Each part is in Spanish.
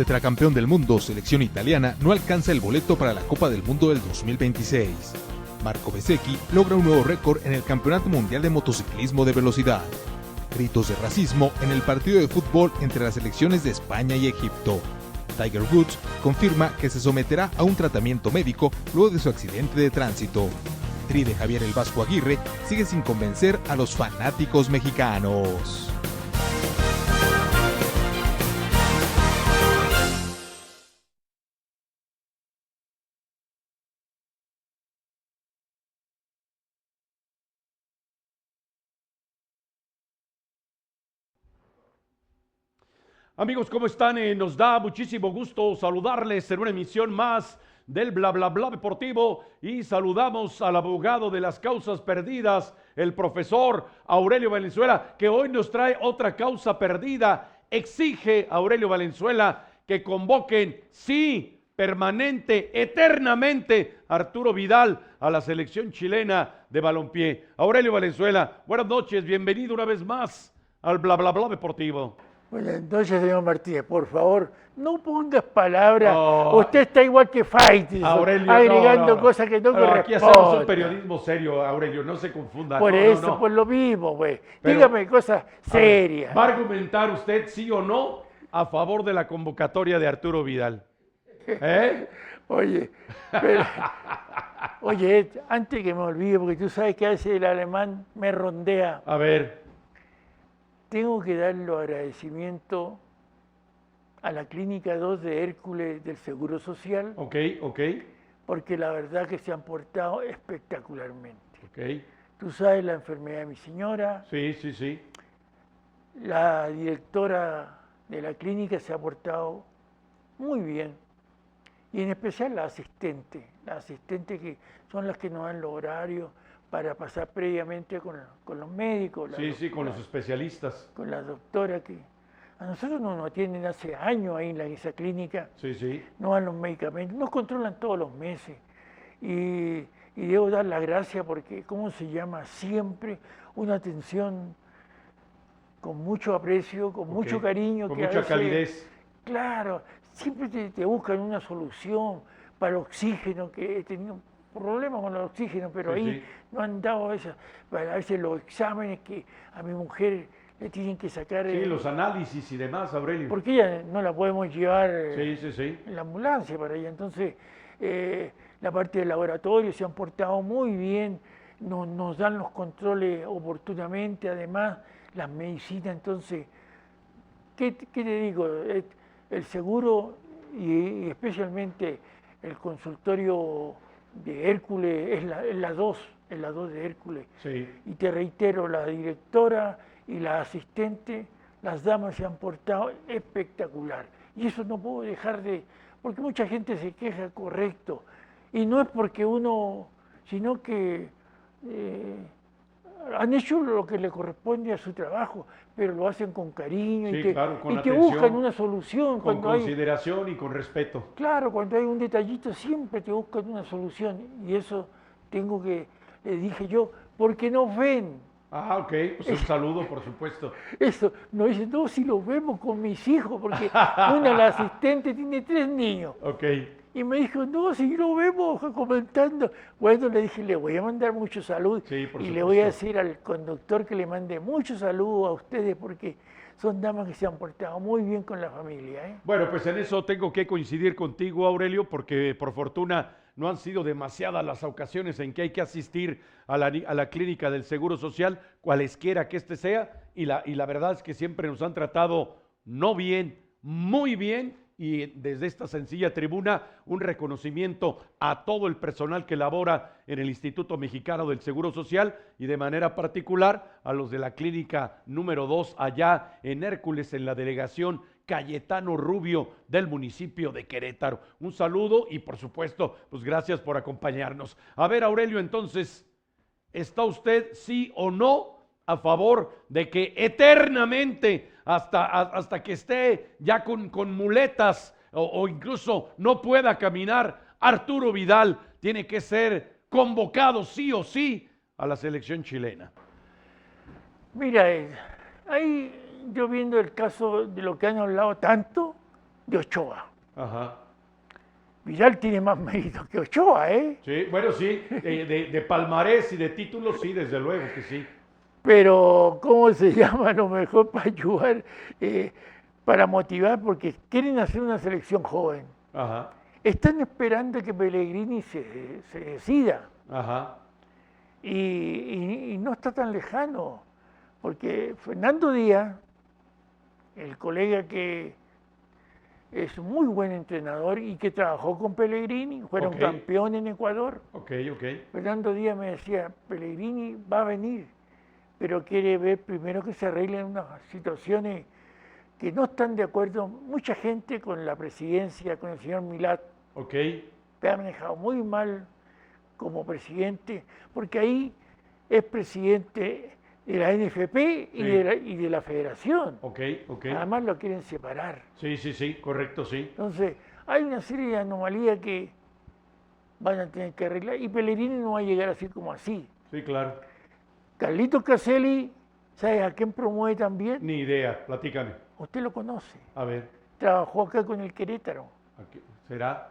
tetracampeón del mundo, selección italiana, no alcanza el boleto para la Copa del Mundo del 2026. Marco Bezzecchi logra un nuevo récord en el Campeonato Mundial de Motociclismo de Velocidad. Gritos de racismo en el partido de fútbol entre las selecciones de España y Egipto. Tiger Woods confirma que se someterá a un tratamiento médico luego de su accidente de tránsito. Tri de Javier El Vasco Aguirre sigue sin convencer a los fanáticos mexicanos. Amigos, ¿cómo están? Nos da muchísimo gusto saludarles en una emisión más del Bla Bla Bla Deportivo y saludamos al abogado de las causas perdidas, el profesor Aurelio Valenzuela, que hoy nos trae otra causa perdida. Exige Aurelio Valenzuela que convoquen, sí, permanente, eternamente, Arturo Vidal a la selección chilena de balompié. Aurelio Valenzuela, buenas noches, bienvenido una vez más al Bla Bla Bla Deportivo. Buenas noches, señor Martínez, por favor, no pongas palabras. Usted está igual que Faitelson, agregando cosas que no corresponden. Aquí hacemos un periodismo serio, Aurelio, no se confunda. Por eso, por lo mismo, güey. Dígame cosas serias. ¿Va a argumentar usted sí o no a favor de la convocatoria de Arturo Vidal? Oye, pero, oye, antes que me olvide, porque tú sabes que a veces el alemán me rondea. A ver. Tengo que dar los agradecimientos a la Clínica 2 de Hércules del Seguro Social. Ok. Porque la verdad que se han portado espectacularmente. Ok. Tú sabes la enfermedad de mi señora. Sí. La directora de la clínica se ha portado muy bien. Y en especial las asistentes que son las que nos dan los horarios para pasar previamente con los médicos. Con los especialistas. Con la doctora que a nosotros nos atienden hace años ahí en esa clínica. Sí. Nos dan los medicamentos, nos controlan todos los meses. Y debo dar las gracias porque, ¿cómo se llama? Siempre una atención con mucho aprecio, con mucho cariño. Con mucha calidez. Claro, siempre te buscan una solución para el oxígeno, que he tenido problemas con el oxígeno, pero ahí no han dado a veces los exámenes que a mi mujer le tienen que sacar. Sí, los análisis y demás, Aurelio. Porque ella no la podemos llevar en la ambulancia para ella. Entonces, la parte del laboratorio se han portado muy bien, nos dan los controles oportunamente, además las medicinas. Entonces, ¿qué te digo? El seguro y especialmente el consultorio de Hércules es la 2 de Hércules. Sí. Y te reitero, la directora y la asistente, las damas se han portado espectacular. Y eso no puedo dejar porque mucha gente se queja, correcto. Y no es porque uno, sino que han hecho lo que le corresponde a su trabajo, pero lo hacen con cariño y te buscan una solución. Con consideración y con respeto. Claro, cuando hay un detallito siempre te buscan una solución. Y eso le dije yo, porque nos ven. Ok, pues un saludo, por supuesto. Eso, nos dicen, no, si lo vemos con mis hijos, porque la asistente tiene 3 niños. Ok. Y me dijo, no, si lo vemos comentando. Bueno, le dije, le voy a mandar muchos saludos. Sí, por y supuesto. Le voy a decir al conductor que le mande muchos saludos a ustedes porque son damas que se han portado muy bien con la familia. Bueno, pues en eso tengo que coincidir contigo, Aurelio, porque por fortuna no han sido demasiadas las ocasiones en que hay que asistir a la clínica del Seguro Social, cualesquiera que este sea, y la verdad es que siempre nos han tratado no bien, muy bien. Y desde esta sencilla tribuna, un reconocimiento a todo el personal que labora en el Instituto Mexicano del Seguro Social y de manera particular a los de la clínica número 2 allá en Hércules, en la delegación Cayetano Rubio del municipio de Querétaro. Un saludo y por supuesto, pues gracias por acompañarnos. A ver, Aurelio, entonces, ¿está usted sí o no a favor de que eternamente, hasta que esté ya con muletas o incluso no pueda caminar, Arturo Vidal tiene que ser convocado sí o sí a la selección chilena? Mira, ahí yo viendo el caso de lo que han hablado tanto, de Ochoa. Ajá. Vidal tiene más mérito que Ochoa, ¿eh? Sí, bueno, sí, de palmarés y de títulos, sí, desde luego que sí. Pero, ¿cómo se llama? A lo mejor para ayudar, para motivar, porque quieren hacer una selección joven. Ajá, Están esperando que Pellegrini se decida. ajá. Y no está tan lejano, porque Fernando Díaz, el colega que es un muy buen entrenador y que trabajó con Pellegrini, fueron Ok. campeón en Ecuador. Ok, ok. Fernando Díaz me decía, Pellegrini va a venir, pero quiere ver primero que se arreglen unas situaciones que no están de acuerdo mucha gente con la presidencia, con el señor Milad. Ok, Me ha manejado muy mal como presidente, porque ahí es presidente de la NFP y, Sí. de la federación. ok, ok. Además lo quieren separar. Sí, sí, sí, correcto, sí. Entonces, hay una serie de anomalías que van a tener que arreglar y Pellegrini no va a llegar así como así. Sí, claro. Carlitos Caselli, ¿sabes a quién promueve también? Ni idea, platícame. Usted lo conoce. A ver, Trabajó acá con el Querétaro. ¿será?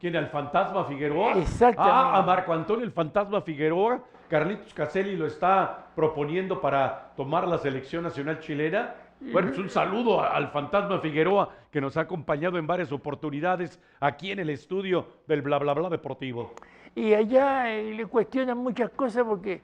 ¿Quién? ¿El Fantasma Figueroa? Exactamente. Ah, a Marco Antonio el Fantasma Figueroa. Carlitos Caselli lo está proponiendo para tomar la selección nacional chilena. Bueno, pues un saludo al Fantasma Figueroa que nos ha acompañado en varias oportunidades aquí en el estudio del Bla Bla Bla Deportivo. Y allá le cuestionan muchas cosas porque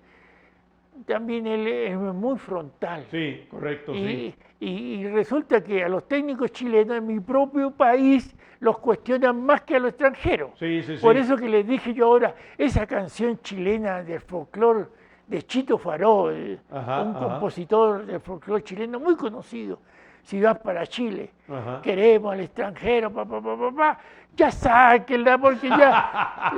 también él es muy frontal. Sí, correcto, sí. Y resulta que a los técnicos chilenos en mi propio país los cuestionan más que a los extranjeros. Sí, sí, sí. Por eso que les dije yo ahora, esa canción chilena del folclore de Chito Faró, Ajá, un ajá. compositor del folclore chileno muy conocido, si vas para Chile, Ajá. queremos al extranjero, ya sáquenla porque ya...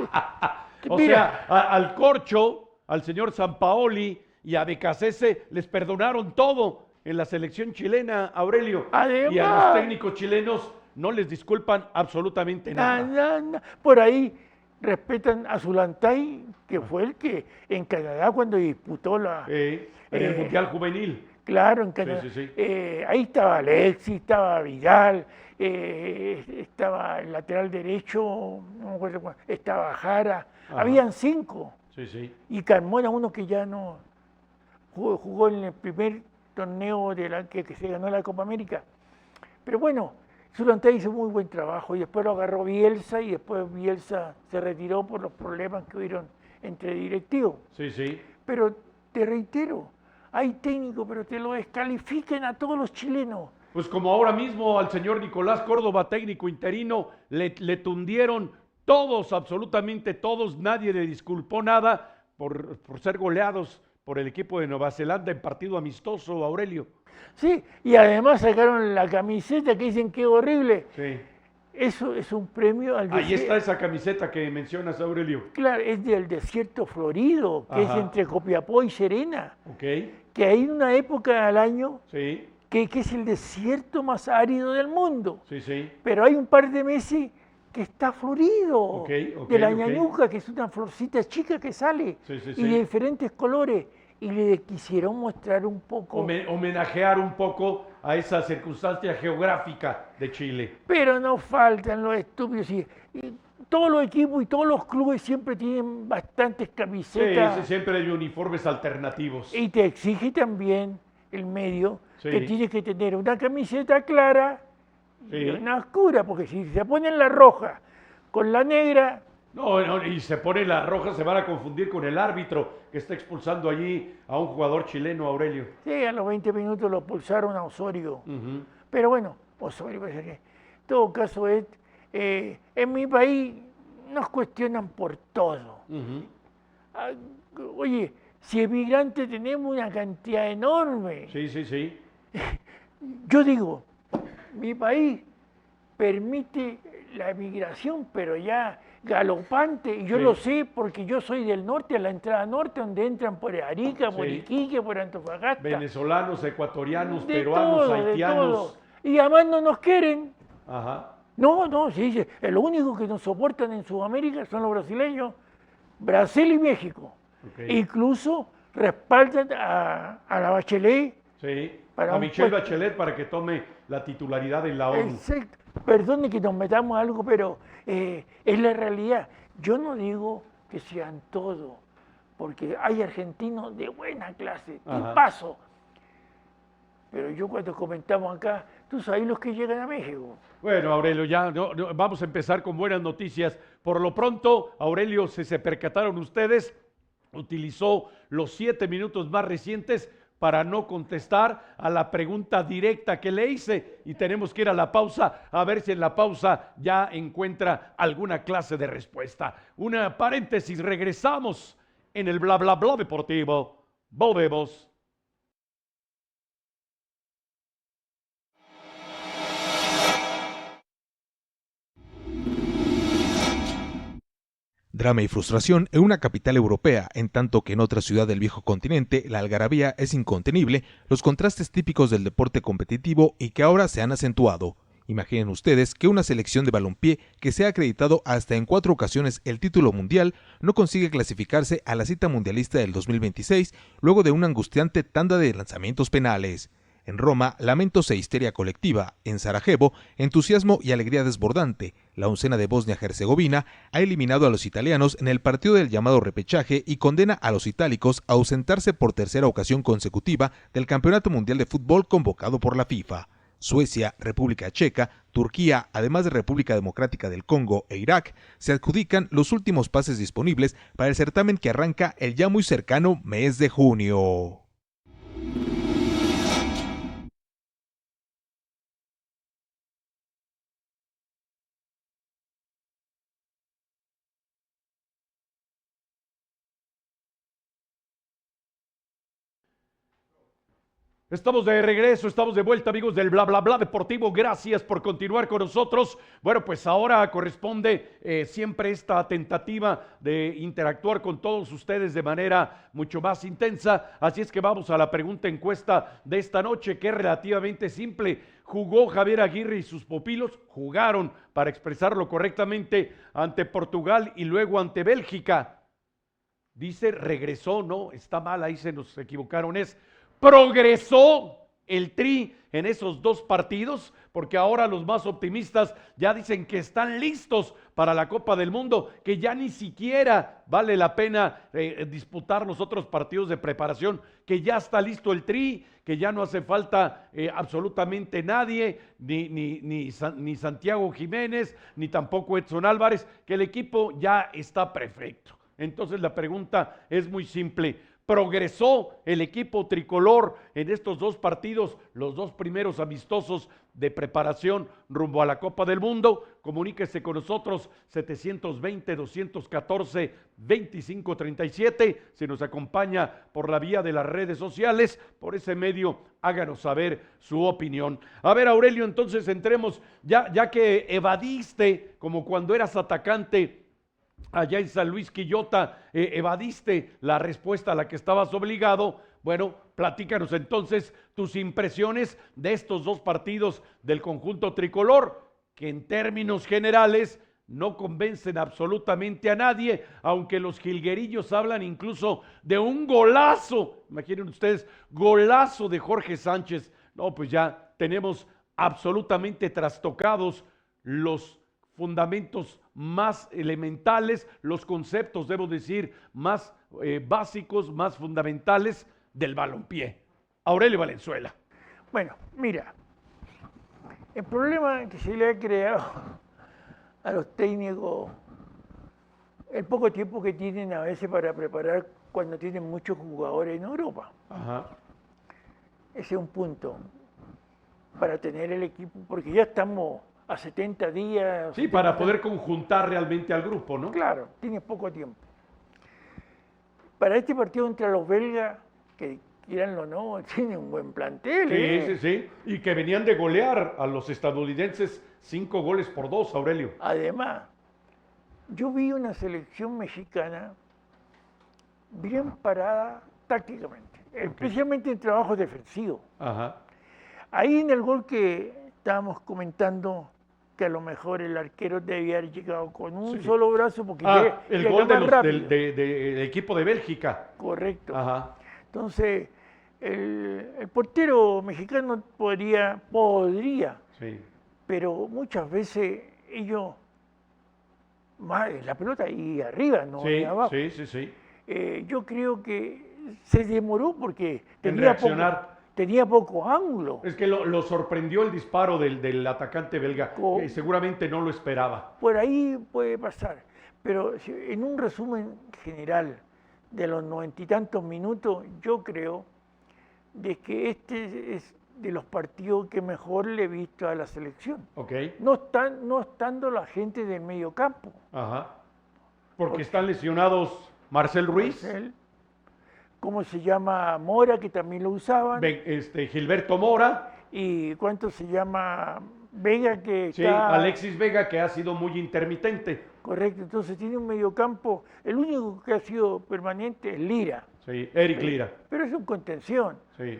O Mira, sea, al Corcho, al señor Sampaoli y a Becasese les perdonaron todo en la selección chilena, Aurelio. Y a los Además- técnicos chilenos no les disculpan absolutamente nada. Por ahí respetan a Zulantay, que fue el que en Canadá cuando disputó la... En el eh, Mundial Juvenil. Claro, en Canadá. sí, sí. Ahí estaba Alexis, estaba Vidal, estaba el lateral derecho, no me acuerdo cuál, estaba Jara. Ajá. Habían 5. Sí, sí. Y Carmona, uno que ya no jugó en el primer torneo de que se ganó la Copa América. Pero bueno, Zulantay hizo muy buen trabajo y después lo agarró Bielsa y después Bielsa se retiró por los problemas que hubieron entre directivos. Sí, sí. Pero te reitero, hay técnicos, pero te lo descalifican a todos los chilenos. Pues como ahora mismo al señor Nicolás Córdoba, técnico interino, le tundieron todos, absolutamente todos, nadie le disculpó nada por ser goleados por el equipo de Nueva Zelanda en partido amistoso, Aurelio. Sí, y además sacaron la camiseta que dicen que es horrible. Sí. Eso es un premio al Ahí está esa camiseta que mencionas, Aurelio. Claro, es del desierto florido, que Ajá. es entre Copiapó y Serena. Ok, Que hay una época al año sí, que es el desierto más árido del mundo. sí, sí. Pero hay un par de meses que está florido. Ok, de la ok. ñañuca, que es una florcita chica que sale. Sí, sí, y sí. de diferentes colores. Y le quisieron mostrar un poco. Homenajear un poco a esa circunstancia geográfica de Chile. Pero no faltan los estúpidos. Y todos los equipos y todos los clubes siempre tienen bastantes Sí, camisetas. sí, siempre hay uniformes alternativos. Y te exige también el medio Sí. que tienes que tener una camiseta clara Sí. y una oscura, porque si se ponen la roja con la negra, No, y se pone la roja, se van a confundir con el árbitro que está expulsando allí a un jugador chileno, Aurelio. sí, a los 20 minutos lo pulsaron a Osorio. Ujú. Pero bueno, Osorio parece que en todo caso es, en mi país nos cuestionan por todo. Ujú. Ah, oye, si emigrantes tenemos una cantidad enorme. Sí, sí, sí. Yo digo, mi país permite la emigración, pero ya galopante, y yo Sí. lo sé porque yo soy del norte, a la entrada norte, donde entran por Arica, por Sí. Iquique, por Antofagasta. Venezolanos, ecuatorianos, De peruanos, todo, de haitianos. todo. Y además no nos quieren. Ajá. No, sí, lo único que nos soportan en Sudamérica son los brasileños, Brasil y México. Ok. Incluso respaldan a la Bachelet. Sí. Para A un Michelle puesto. Bachelet para que tome la titularidad en la ONU. Exacto. Perdone que nos metamos algo, pero es la realidad. Yo no digo que sean todos, porque hay argentinos de buena clase, tipazo. Pero yo cuando comentamos acá, tú sabes los que llegan a México. Bueno, Aurelio, ya vamos a empezar con buenas noticias. Por lo pronto, Aurelio, si se percataron ustedes, utilizó los 7 minutos más recientes para no contestar a la pregunta directa que le hice, y tenemos que ir a la pausa a ver si en la pausa ya encuentra alguna clase de respuesta. Una paréntesis, regresamos en el bla bla bla deportivo. Volvemos. Drama y frustración en una capital europea, en tanto que en otra ciudad del viejo continente la algarabía es incontenible, los contrastes típicos del deporte competitivo y que ahora se han acentuado. Imaginen ustedes que una selección de balompié que se ha acreditado hasta en 4 ocasiones el título mundial no consigue clasificarse a la cita mundialista del 2026 luego de una angustiante tanda de lanzamientos penales. En Roma, lamentos e histeria colectiva. En Sarajevo, entusiasmo y alegría desbordante. La oncena de Bosnia-Herzegovina ha eliminado a los italianos en el partido del llamado repechaje y condena a los itálicos a ausentarse por tercera ocasión consecutiva del Campeonato Mundial de Fútbol convocado por la FIFA. Suecia, República Checa, Turquía, además de República Democrática del Congo e Irak, se adjudican los últimos pases disponibles para el certamen que arranca el ya muy cercano mes de junio. Estamos de regreso, estamos de vuelta, amigos del Bla Bla Bla Deportivo. Gracias por continuar con nosotros. Bueno, pues ahora corresponde siempre esta tentativa de interactuar con todos ustedes de manera mucho más intensa. Así es que vamos a la pregunta encuesta de esta noche, que es relativamente simple. ¿Jugó Javier Aguirre y sus pupilos? Jugaron, para expresarlo correctamente, ante Portugal y luego ante Bélgica. Dice regresó, no, está mal, ahí se nos equivocaron, es progresó el Tri en esos 2 partidos, porque ahora los más optimistas ya dicen que están listos para la Copa del Mundo, que ya ni siquiera vale la pena disputar los otros partidos de preparación, que ya está listo el Tri, que ya no hace falta absolutamente nadie, ni Santiago Jiménez, ni tampoco Edson Álvarez, que el equipo ya está perfecto. Entonces la pregunta es muy simple. ¿Progresó el equipo tricolor en estos 2 partidos, los 2 primeros amistosos de preparación rumbo a la Copa del Mundo? Comuníquese con nosotros, 720-214-2537. Si nos acompaña por la vía de las redes sociales, por ese medio, háganos saber su opinión. A ver, Aurelio, entonces entremos, ya que evadiste, como cuando eras atacante allá en San Luis Quillota, evadiste la respuesta a la que estabas obligado. Bueno, platícanos entonces tus impresiones de estos 2 partidos del conjunto tricolor, que en términos generales no convencen absolutamente a nadie, aunque los jilguerillos hablan incluso de un golazo. Imaginen ustedes, golazo de Jorge Sánchez. No, pues ya tenemos absolutamente trastocados los fundamentos más elementales, los conceptos, debo decir, más básicos, más fundamentales del balompié. Aurelio Valenzuela. Bueno, mira, el problema que se le ha creado a los técnicos, el poco tiempo que tienen a veces para preparar cuando tienen muchos jugadores en Europa. Ajá. Ese es un punto para tener el equipo, porque ya estamos a 70 días. Sí, para poder conjuntar realmente al grupo, ¿no? Claro, tiene poco tiempo. Para este partido entre los belgas, que quieranlo o no, tienen un buen plantel. Sí. Y que venían de golear a los estadounidenses 5-2, Aurelio. Además, yo vi una selección mexicana bien parada tácticamente, especialmente en trabajos defensivos. Ajá. Ahí en el gol que estábamos comentando, que a lo mejor el arquero debía haber llegado con un solo brazo porque el gol del equipo de Bélgica. Correcto. Ajá. Entonces, el portero mexicano podría, Sí. pero muchas veces ellos, la pelota y arriba, no Sí, y abajo. sí. Yo creo que se demoró porque En reaccionar. tenía poco ángulo. Es que lo sorprendió el disparo del atacante belga, Co- que seguramente no lo esperaba. Por ahí puede pasar, pero en un resumen general de los 90 y tantos minutos, yo creo de que este es de los partidos que mejor le he visto a la selección. Ok, No estando la gente del medio campo. ajá. Porque están lesionados Marcel Ruiz, Marcel, ¿cómo se llama? Mora, que también lo usaban. Gilberto Mora, Y ¿cuánto se llama? Vega, que sí, está... Alexis Vega, que ha sido muy intermitente. Correcto, entonces tiene un mediocampo. El único que ha sido permanente es Lira. Sí, Eric Lira. Pero es un contención. Sí,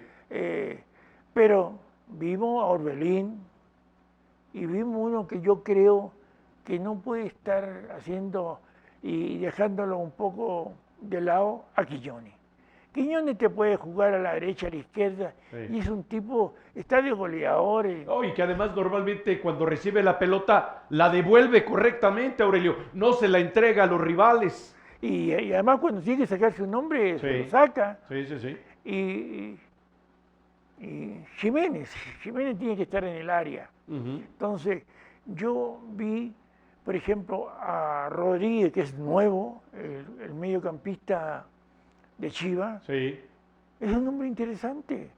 Pero vimos a Orbelín y vimos uno que yo creo que no puede estar haciendo y dejándolo un poco de lado a Quiñones. Quiñones te puede jugar a la derecha, a la izquierda, Sí. y es un tipo, está de goleador. Oh, y que además normalmente cuando recibe la pelota la devuelve correctamente, Aurelio. No se la entrega a los rivales. Y además cuando tiene que sacar su nombre, se Sí. lo saca. Sí. Y Jiménez tiene que estar en el área. Ujú. Entonces, yo vi, por ejemplo, a Rodríguez, que es nuevo, el mediocampista de Chivas. Sí, Es un hombre interesante.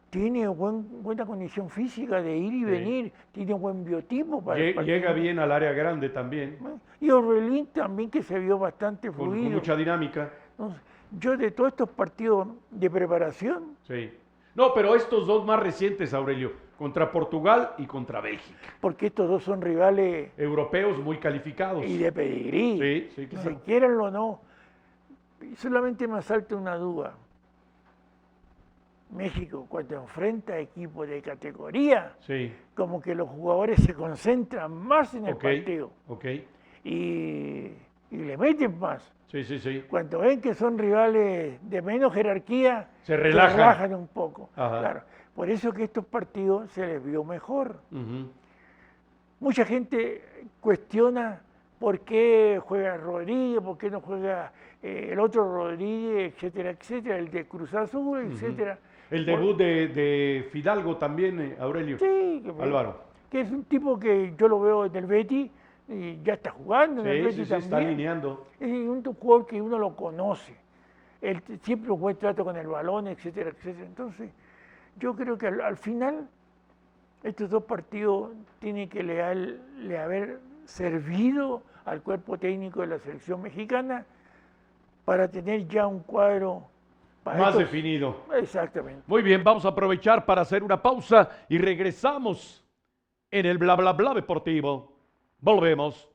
Tiene buena condición física de ir y Sí. venir, tiene un buen biotipo para el partido. llega bien al área grande también, Y Orbelín también, que se vio bastante con fluido. mucha dinámica. Entonces, yo de todos estos partidos de preparación, Sí. No, pero estos dos más recientes, Aurelio, contra Portugal y contra Bélgica. porque estos dos son rivales Europeos muy calificados. y de pedigrí, Sí, claro. se quieran o no. Y solamente me asalta una duda. México, cuando enfrenta equipos de categoría, Sí, como que los jugadores se concentran más en el ok, partido ok. y le meten más. Sí. Cuando ven que son rivales de menos jerarquía, Se relajan. un poco. Ajá. Claro, por eso que estos partidos se les vio mejor. Ujú. Mucha gente cuestiona por qué juega Rodríguez, por qué no juega el otro Rodríguez, etcétera, el de Cruz Azul, etcétera. El debut de Fidalgo también, Aurelio. Sí, Álvaro. que es un tipo que yo lo veo en el Betis y ya está jugando en el Sí, Betis sí, está también. alineando. Es un jugador que uno lo conoce. Él siempre un buen trato con el balón, etcétera. Entonces, yo creo que al final estos dos partidos tienen que le haber servido al cuerpo técnico de la selección mexicana para tener ya un cuadro para Más estos- definido. Exactamente. Muy bien, vamos a aprovechar para hacer una pausa y regresamos en el bla bla bla deportivo. Volvemos.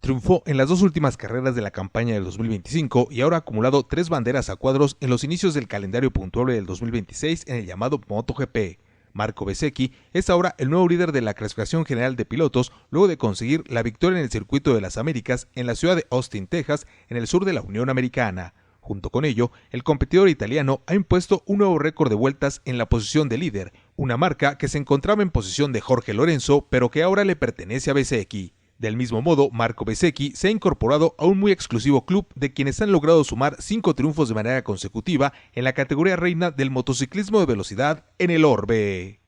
Triunfó en las dos últimas carreras de la campaña del 2025 y ahora ha acumulado 3 banderas a cuadros en los inicios del calendario puntuable del 2026 en el llamado MotoGP. Marco Bezzecchi es ahora el nuevo líder de la clasificación general de pilotos luego de conseguir la victoria en el Circuito de las Américas en la ciudad de Austin, Texas, en el sur de la Unión Americana. Junto con ello, el competidor italiano ha impuesto un nuevo récord de vueltas en la posición de líder, una marca que se encontraba en posesión de Jorge Lorenzo, pero que ahora le pertenece a Bezzecchi. Del mismo modo, Marco Bezzecchi se ha incorporado a un muy exclusivo club de quienes han logrado sumar 5 triunfos de manera consecutiva en la categoría reina del motociclismo de velocidad en el orbe.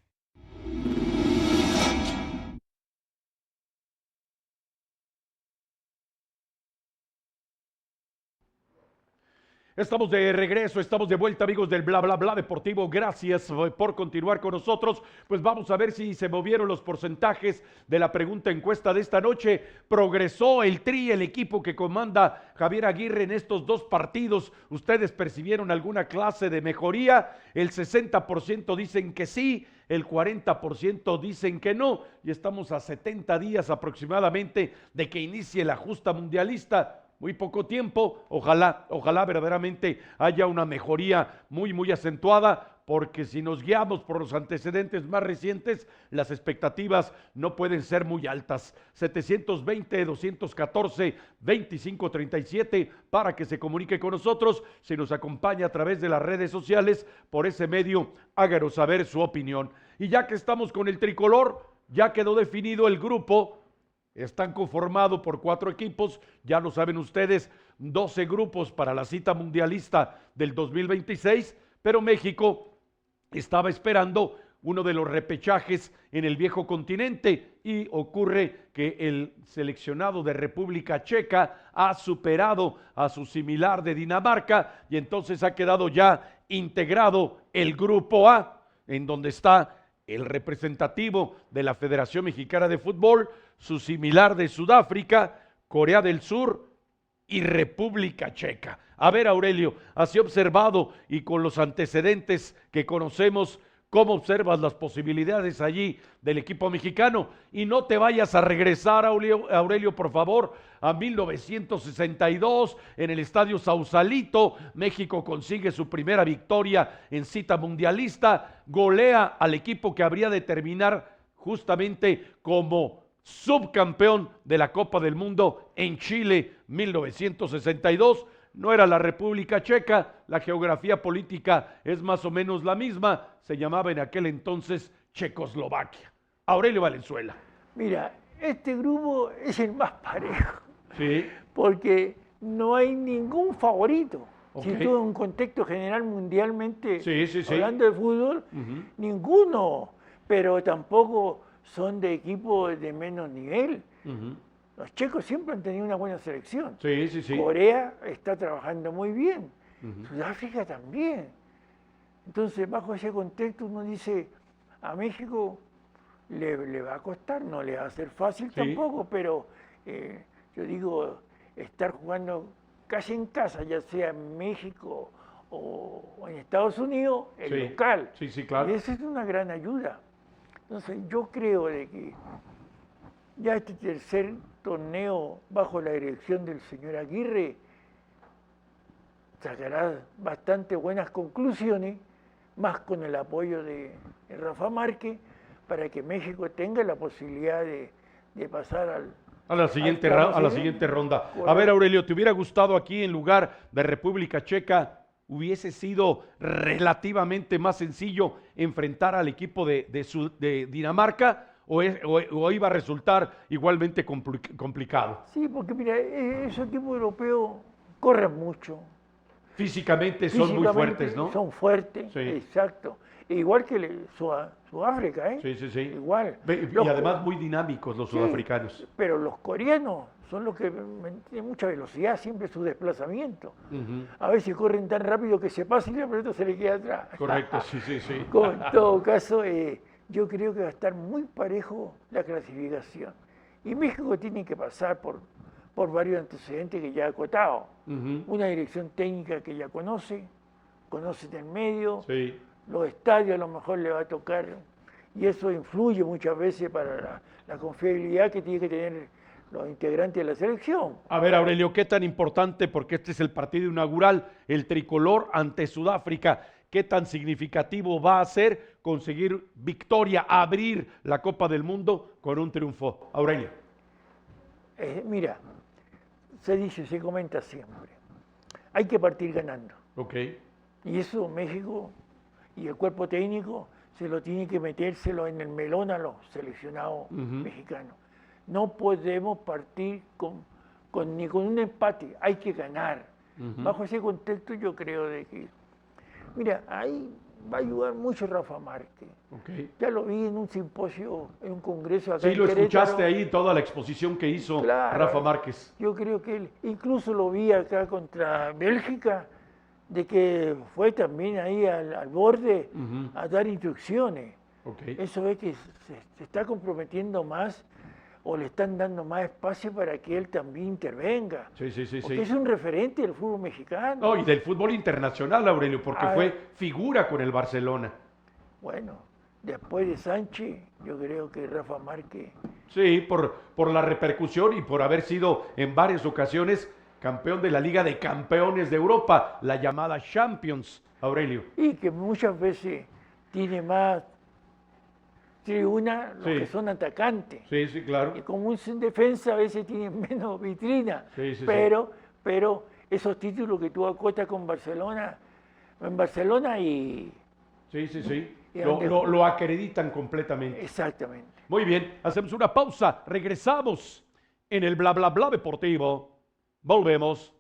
Estamos de regreso, estamos de vuelta, amigos del bla bla bla deportivo. Gracias por continuar con nosotros. Pues vamos a ver si se movieron los porcentajes de la pregunta encuesta de esta noche. Progresó el Tri, el equipo que comanda Javier Aguirre en estos dos partidos. ¿Ustedes percibieron alguna clase de mejoría? El 60% dicen que sí, el 40% dicen que no. Y estamos a 70 días aproximadamente de que inicie la justa mundialista. Muy poco tiempo, ojalá verdaderamente haya una mejoría muy acentuada, porque si nos guiamos por los antecedentes más recientes, las expectativas no pueden ser muy altas. 720-214-2537 para que se comunique con nosotros, si nos acompaña a través de las redes sociales, por ese medio, háganos saber su opinión. Y ya que estamos con el tricolor, ya quedó definido el grupo. Están conformados por 4 equipos, ya lo saben ustedes, 12 grupos para la cita mundialista del 2026, pero México estaba esperando uno de los repechajes en el viejo continente y ocurre que el seleccionado de República Checa ha superado a su similar de Dinamarca y entonces ha quedado ya integrado el grupo A, en donde está el representativo de la Federación Mexicana de Fútbol, su similar de Sudáfrica, Corea del Sur y República Checa. A ver, Aurelio, así observado y con los antecedentes que conocemos, ¿cómo observas las posibilidades allí del equipo mexicano? Y no te vayas a regresar, Aurelio, por favor, a 1962, en el Estadio Sausalito, México consigue su primera victoria en cita mundialista, golea al equipo que habría de terminar justamente como subcampeón de la Copa del Mundo en Chile, 1962. No era la República Checa, la geografía política es más o menos la misma, se llamaba en aquel entonces Checoslovaquia. Aurelio Valenzuela. Mira, este grupo es el más parejo, Sí. porque no hay ningún favorito. Ok. Si tú en un contexto general mundialmente, Sí. hablando de fútbol, ninguno, pero tampoco son de equipos de menos nivel. Los checos siempre han tenido una buena selección. Sí. Corea está trabajando muy bien. Sudáfrica también. Entonces, bajo ese contexto, uno dice, a México le va a costar, no le va a ser fácil tampoco, pero yo digo, estar jugando casi en casa, ya sea en México o en Estados Unidos, el local. Sí, claro. Y eso es una gran ayuda. Entonces, yo creo de que ya este tercer torneo bajo la dirección del señor Aguirre sacará bastante buenas conclusiones, más con el apoyo de Rafa Márquez, para que México tenga la posibilidad de pasar a la siguiente ronda. Correcto. A ver, Aurelio, ¿te hubiera gustado aquí en lugar de República Checa, hubiese sido relativamente más sencillo enfrentar al equipo de Dinamarca o iba a resultar igualmente complicado? Sí, porque mira, esos equipos europeos corren mucho. Físicamente son muy fuertes, ¿no? Son fuertes, Sí. Exacto. Igual que Sudáfrica, ¿eh? Sí. Igual. Y además muy dinámicos los sudafricanos. Pero los coreanos son los que tienen mucha velocidad, siempre su desplazamiento. A veces corren tan rápido que se pasa y la pelota se le queda atrás. Correcto, sí. En todo caso, yo creo que va a estar muy parejo la clasificación. Y México tiene que pasar por varios antecedentes que ya ha acotado. Una dirección técnica que ya conoce del medio, Sí. los estadios a lo mejor le va a tocar, y eso influye muchas veces para la confiabilidad que tiene que tener los integrantes de la selección. A ver, Aurelio, ¿qué tan importante, porque este es el partido inaugural, el tricolor ante Sudáfrica, qué tan significativo va a ser conseguir victoria, abrir la Copa del Mundo con un triunfo? Aurelio. Mira, se comenta siempre, hay que partir ganando. Ok. Y eso México y el cuerpo técnico se lo tiene que metérselo en el melón a los seleccionados mexicanos. No podemos partir ni con un empate, hay que ganar. Bajo ese contexto yo creo de que, mira, ahí va a ayudar mucho Rafa Márquez. Okay. Ya lo vi en un simposio, en un congreso acá Sí, en lo Querétaro. escuchaste ahí, toda la exposición que hizo Rafa Márquez. Yo creo que él, incluso lo vi acá contra Bélgica, de que fue también ahí al borde a dar instrucciones. Okay. Eso es que se está comprometiendo más o le están dando más espacio para que él también intervenga. Sí. Porque es un referente del fútbol mexicano. No, y del fútbol internacional, Aurelio, porque fue figura con el Barcelona. Bueno, después de Sánchez, yo creo que Rafa Márquez... Sí, por la repercusión y por haber sido en varias ocasiones campeón de la Liga de Campeones de Europa, la llamada Champions, Aurelio. Y que muchas veces tiene más tribuna los Sí. que son atacantes. Sí, sí, claro. Y como un defensa a veces tienen menos vitrina. Sí, sí, sí. Pero esos títulos que tú acotas con Barcelona, en Barcelona y... Sí, sí, sí. Y Lo acreditan completamente. Exactamente. Muy bien, hacemos una pausa, regresamos en el bla bla bla deportivo. Volvemos.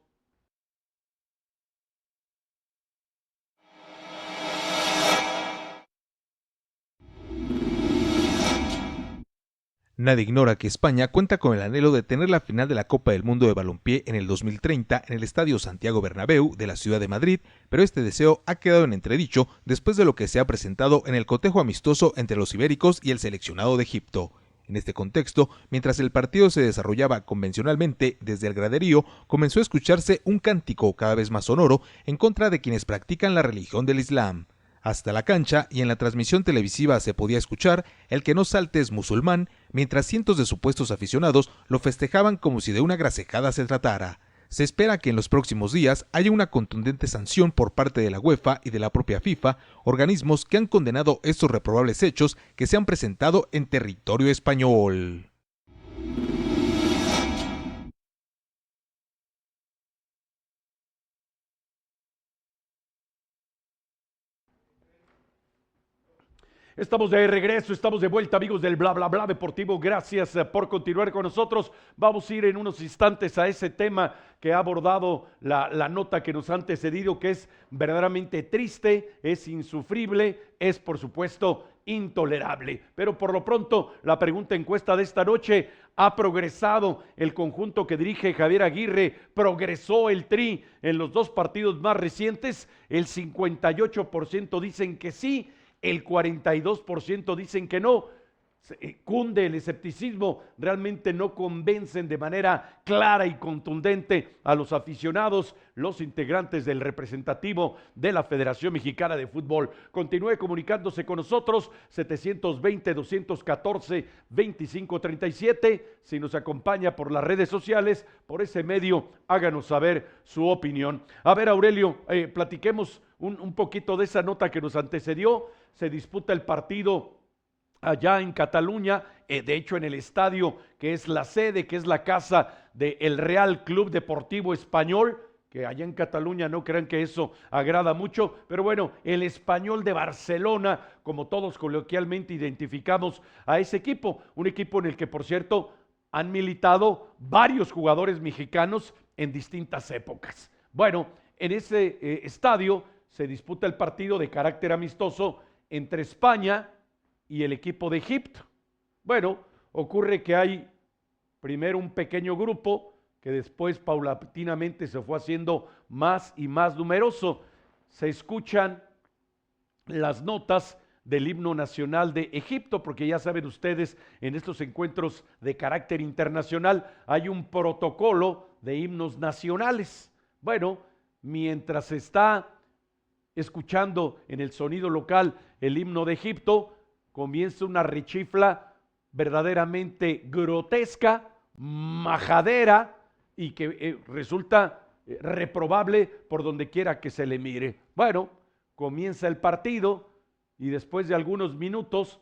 Nadie ignora que España cuenta con el anhelo de tener la final de la Copa del Mundo de Balompié en el 2030 en el Estadio Santiago Bernabéu de la ciudad de Madrid, pero este deseo ha quedado en entredicho después de lo que se ha presentado en el cotejo amistoso entre los ibéricos y el seleccionado de Egipto. En este contexto, mientras el partido se desarrollaba convencionalmente desde el graderío, comenzó a escucharse un cántico cada vez más sonoro en contra de quienes practican la religión del Islam. Hasta la cancha y en la transmisión televisiva se podía escuchar "El que no salte es musulmán", mientras cientos de supuestos aficionados lo festejaban como si de una grasejada se tratara. Se espera que en los próximos días haya una contundente sanción por parte de la UEFA y de la propia FIFA, organismos que han condenado estos reprobables hechos que se han presentado en territorio español. Estamos de regreso, estamos de vuelta, amigos del Bla Bla Bla Deportivo. Gracias por continuar con nosotros. Vamos a ir en unos instantes a ese tema que ha abordado la nota que nos ha antecedido, que es verdaderamente triste, es insufrible, es por supuesto intolerable. Pero por lo pronto, la pregunta encuesta de esta noche: ¿ha progresado el conjunto que dirige Javier Aguirre? ¿Progresó el Tri en los dos partidos más recientes? El 58% dicen que sí, el 42% dicen que no. Cunde el escepticismo, realmente no convencen de manera clara y contundente a los aficionados, los integrantes del representativo de la Federación Mexicana de Fútbol. Continúe comunicándose con nosotros, 720-214-2537. Si nos acompaña por las redes sociales, por ese medio, háganos saber su opinión. A ver, Aurelio, platiquemos un poquito de esa nota que nos antecedió. Se disputa el partido allá en Cataluña, de hecho en el estadio que es la sede, que es la casa del Real Club Deportivo Español, que allá en Cataluña no crean que eso agrada mucho, pero bueno, el Español de Barcelona, como todos coloquialmente identificamos a ese equipo, un equipo en el que, por cierto, han militado varios jugadores mexicanos en distintas épocas. Bueno, en ese estadio se disputa el partido de carácter amistoso entre España y el equipo de Egipto. Bueno, ocurre que hay primero un pequeño grupo que después paulatinamente se fue haciendo más y más numeroso. Se escuchan las notas del himno nacional de Egipto, porque ya saben ustedes, en estos encuentros de carácter internacional hay un protocolo de himnos nacionales. Bueno, mientras se está escuchando en el sonido local el himno de Egipto, comienza una rechifla verdaderamente grotesca, majadera, y que resulta reprobable por donde quiera que se le mire. Bueno, comienza el partido y después de algunos minutos,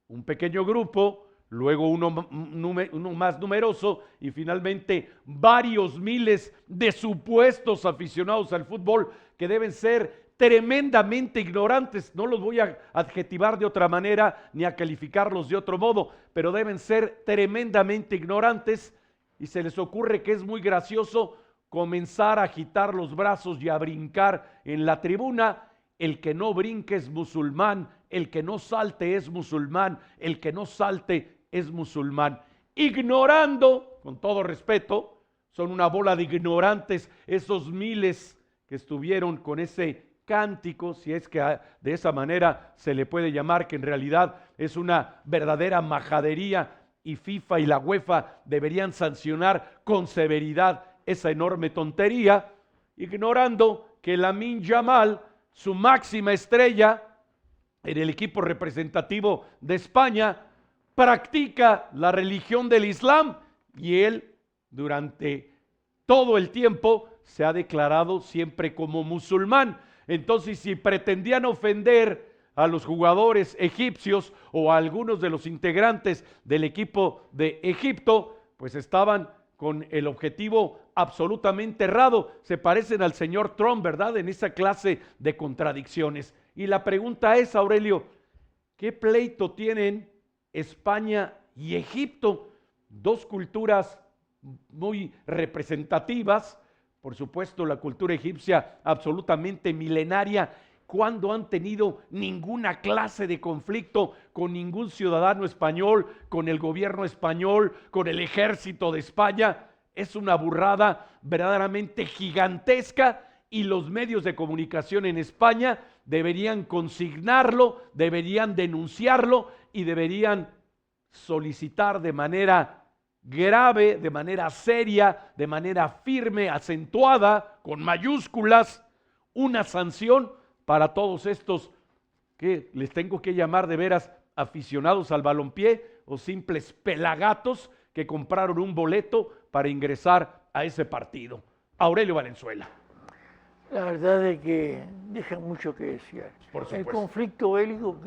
un pequeño grupo, luego uno más numeroso y finalmente varios miles de supuestos aficionados al fútbol que deben ser tremendamente ignorantes, no los voy a adjetivar de otra manera ni a calificarlos de otro modo, pero deben ser tremendamente ignorantes, y se les ocurre que es muy gracioso comenzar a agitar los brazos y a brincar en la tribuna. El que no brinque es musulmán, el que no salte es musulmán, el que no salte es musulmán. Ignorando, con todo respeto, son una bola de ignorantes esos miles que estuvieron con ese cántico, si es que de esa manera se le puede llamar, que en realidad es una verdadera majadería, y FIFA y la UEFA deberían sancionar con severidad esa enorme tontería, ignorando que Lamine Yamal, su máxima estrella en el equipo representativo de España, practica la religión del Islam, y él durante todo el tiempo se ha declarado siempre como musulmán. Entonces, si pretendían ofender a los jugadores egipcios o a algunos de los integrantes del equipo de Egipto, pues estaban con el objetivo absolutamente errado. Se parecen al señor Trump, ¿verdad? En esa clase de contradicciones. Y la pregunta es, Aurelio, ¿qué pleito tienen España y Egipto? Dos culturas muy representativas, por supuesto la cultura egipcia absolutamente milenaria. ¿Cuándo han tenido ninguna clase de conflicto con ningún ciudadano español, con el gobierno español, con el ejército de España? Es una burrada verdaderamente gigantesca y los medios de comunicación en España deberían consignarlo, deberían denunciarlo y deberían solicitar de manera grave, de manera seria, de manera firme, acentuada, con mayúsculas, una sanción para todos estos que les tengo que llamar de veras aficionados al balompié o simples pelagatos que compraron un boleto para ingresar a ese partido. Aurelio Valenzuela. La verdad es que deja mucho que desear. Por supuesto. El conflicto bélico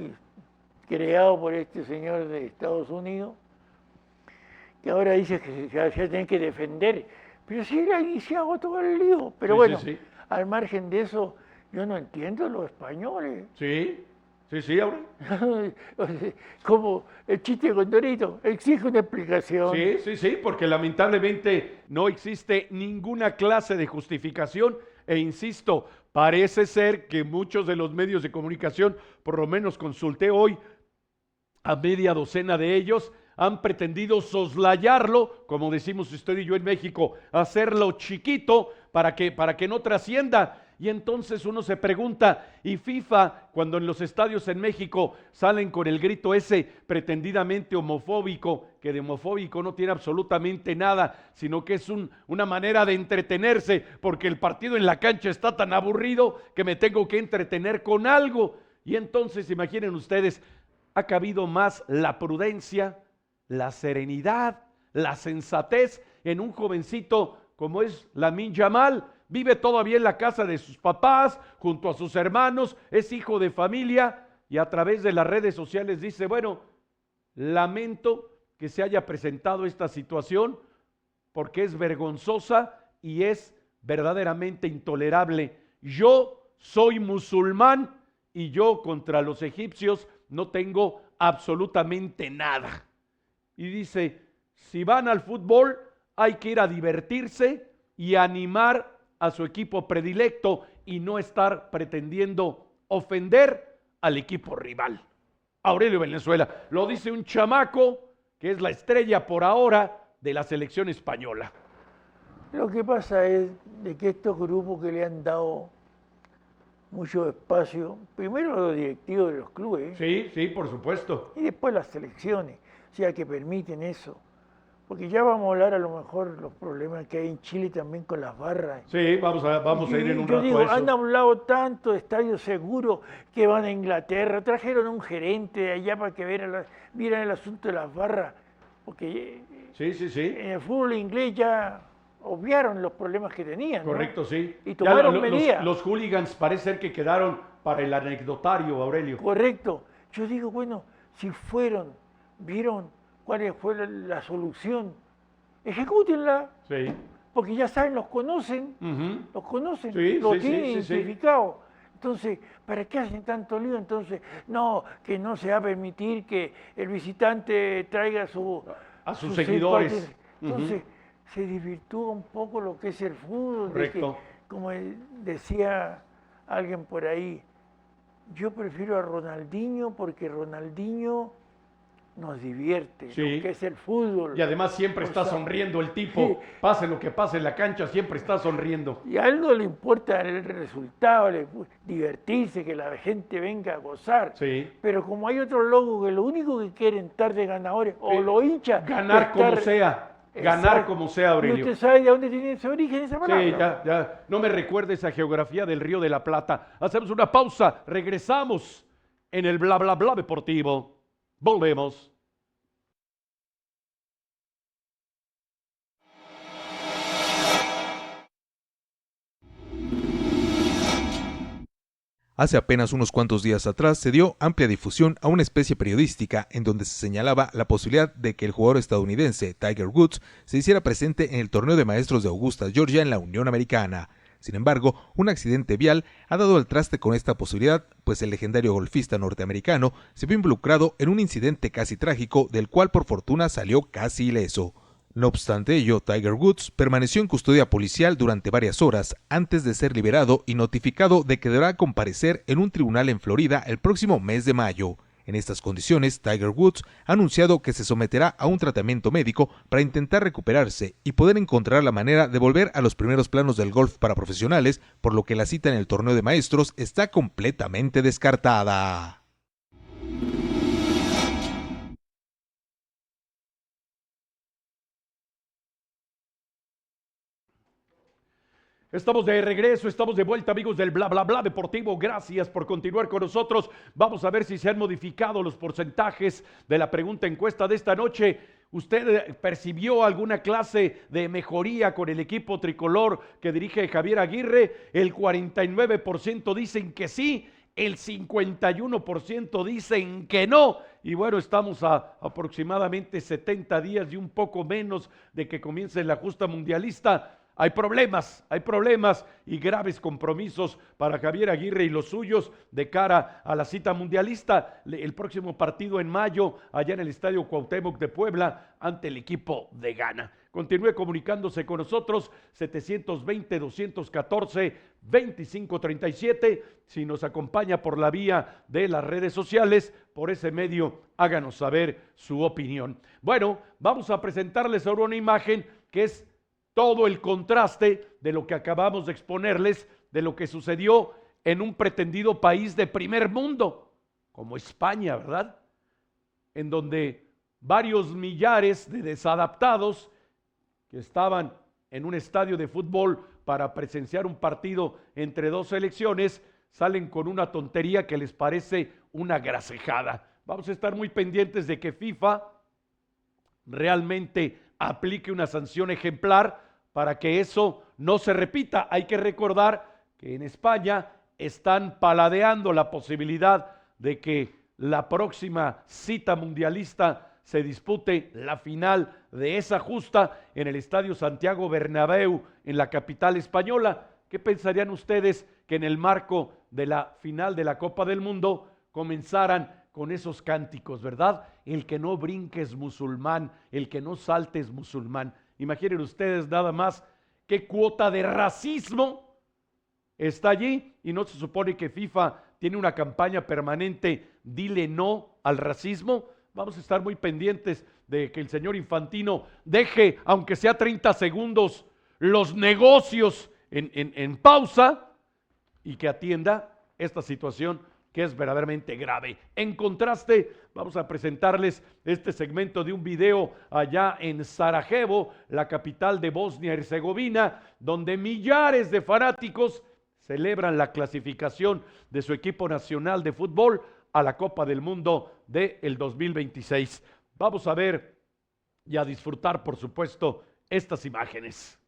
creado por este señor de Estados Unidos, que ahora dice que se tiene que defender, pero si él ha iniciado todo el lío. Pero sí, bueno, sí. Al margen de eso, yo no entiendo los españoles. Sí, Aurelio. Como el chiste con Dorito, exige una explicación. Sí, porque lamentablemente no existe ninguna clase de justificación e insisto, parece ser que muchos de los medios de comunicación, por lo menos consulté hoy a media docena de ellos, han pretendido soslayarlo, como decimos usted y yo en México, hacerlo chiquito para que no trascienda. Y entonces uno se pregunta, ¿y FIFA, cuando en los estadios en México salen con el grito ese pretendidamente homofóbico, que de homofóbico no tiene absolutamente nada, sino que es una manera de entretenerse, porque el partido en la cancha está tan aburrido que me tengo que entretener con algo? Y entonces, imaginen ustedes, ha cabido más la prudencia, la serenidad, la sensatez en un jovencito como es Lamine Yamal. Vive todavía en la casa de sus papás, junto a sus hermanos, es hijo de familia y a través de las redes sociales dice, bueno, lamento que se haya presentado esta situación porque es vergonzosa y es verdaderamente intolerable. Yo soy musulmán y yo contra los egipcios no tengo absolutamente nada. Y dice, si van al fútbol hay que ir a divertirse y animar a su equipo predilecto y no estar pretendiendo ofender al equipo rival. Aurelio Valenzuela, lo dice un chamaco que es la estrella por ahora de la selección española. Lo que pasa es de que estos grupos que le han dado mucho espacio, primero los directivos de los clubes, Sí, por supuesto. y después las selecciones, o sea, que permiten eso. Porque ya vamos a hablar a lo mejor los problemas que hay en Chile también con las barras. Sí, vamos a ir en un yo rato digo, a eso. han hablado tanto de estadios seguros que van a Inglaterra, trajeron a un gerente de allá para que vieran el asunto de las barras, porque Sí. en el fútbol inglés ya obviaron los problemas que tenían, ¿no? Correcto, sí. Y tomaron medidas. Los hooligans parece ser que quedaron para el anecdotario, Aurelio. Correcto. Yo digo, bueno, si vieron cuál fue la solución, ejecútenla, Sí. porque ya saben, los conocen, Sí, lo sí, tienen sí. identificado. Entonces, ¿para qué hacen tanto lío? Entonces, no, que no se va a permitir que el visitante traiga a sus seguidores. simpatizantes. Entonces, se desvirtúa un poco lo que es el fútbol. Correcto. Como decía alguien por ahí, yo prefiero a Ronaldinho porque Ronaldinho nos divierte, Sí. lo que es el fútbol. Y además siempre O está sea, sonriendo el tipo. sí. Pase lo que pase en la cancha, siempre está sonriendo. Y a él no le importa el resultado, divertirse, que la gente venga a gozar. Sí. Pero como hay otros locos que lo único que quieren estar de ganadores, o lo hinchas. Ganar como sea. Ganar Exacto. como sea, ¿Y Aurelio. usted sabe de dónde tiene ese origen esa palabra? Sí, ya. No me recuerde esa geografía del Río de la Plata. Hacemos una pausa. Regresamos en el bla bla bla deportivo. Volvemos. Hace apenas unos cuantos días atrás se dio amplia difusión a una especie periodística en donde se señalaba la posibilidad de que el jugador estadounidense Tiger Woods se hiciera presente en el torneo de maestros de Augusta, Georgia, en la Unión Americana. Sin embargo, un accidente vial ha dado al traste con esta posibilidad, pues el legendario golfista norteamericano se vio involucrado en un incidente casi trágico del cual por fortuna salió casi ileso. No obstante ello, Tiger Woods permaneció en custodia policial durante varias horas antes de ser liberado y notificado de que deberá comparecer en un tribunal en Florida el próximo mes de mayo. En estas condiciones, Tiger Woods ha anunciado que se someterá a un tratamiento médico para intentar recuperarse y poder encontrar la manera de volver a los primeros planos del golf para profesionales, por lo que la cita en el torneo de maestros está completamente descartada. Estamos de regreso, estamos de vuelta, amigos del Bla Bla Bla Deportivo. Gracias por continuar con nosotros. Vamos a ver si se han modificado los porcentajes de la pregunta encuesta de esta noche. ¿Usted percibió alguna clase de mejoría con el equipo tricolor que dirige Javier Aguirre? El 49% dicen que sí, el 51% dicen que no. Y bueno, estamos a aproximadamente 70 días y un poco menos de que comience la justa mundialista. Hay problemas y graves compromisos para Javier Aguirre y los suyos de cara a la cita mundialista. El próximo partido en mayo, allá en el Estadio Cuauhtémoc de Puebla, ante el equipo de Ghana. Continúe comunicándose con nosotros, 720-214-2537. Si nos acompaña por la vía de las redes sociales, por ese medio, háganos saber su opinión. Bueno, vamos a presentarles ahora una imagen que es todo el contraste de lo que acabamos de exponerles, de lo que sucedió en un pretendido país de primer mundo, como España, ¿verdad? En donde varios millares de desadaptados que estaban en un estadio de fútbol para presenciar un partido entre dos selecciones, salen con una tontería que les parece una grasejada. Vamos a estar muy pendientes de que FIFA realmente aplique una sanción ejemplar para que eso no se repita. Hay que recordar que en España están paladeando la posibilidad de que la próxima cita mundialista se dispute la final de esa justa en el Estadio Santiago Bernabéu, en la capital española. ¿Qué pensarían ustedes que en el marco de la final de la Copa del Mundo comenzaran con esos cánticos, verdad? El que no brinque es musulmán, el que no salte es musulmán. Imaginen ustedes nada más qué cuota de racismo está allí, y no se supone que FIFA tiene una campaña permanente, dile no al racismo. Vamos a estar muy pendientes de que el señor Infantino deje, aunque sea 30 segundos, los negocios en pausa y que atienda esta situación que es verdaderamente grave. En contraste, vamos a presentarles este segmento de un video allá en Sarajevo, la capital de Bosnia y Herzegovina, donde millares de fanáticos celebran la clasificación de su equipo nacional de fútbol a la Copa del Mundo del 2026. Vamos a ver y a disfrutar, por supuesto, estas imágenes.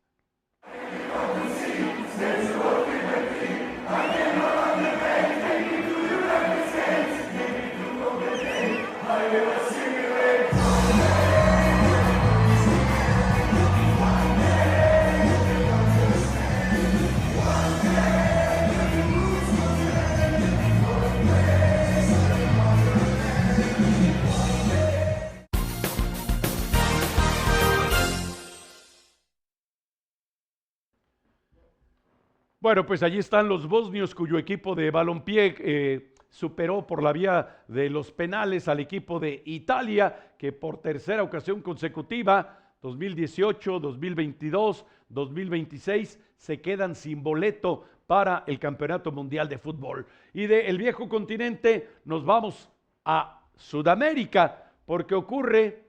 Bueno, pues allí están los bosnios, cuyo equipo de balompié superó por la vía de los penales al equipo de Italia, que por tercera ocasión consecutiva, 2018, 2022, 2026, se quedan sin boleto para el Campeonato Mundial de Fútbol. Y del viejo continente nos vamos a Sudamérica, porque ocurre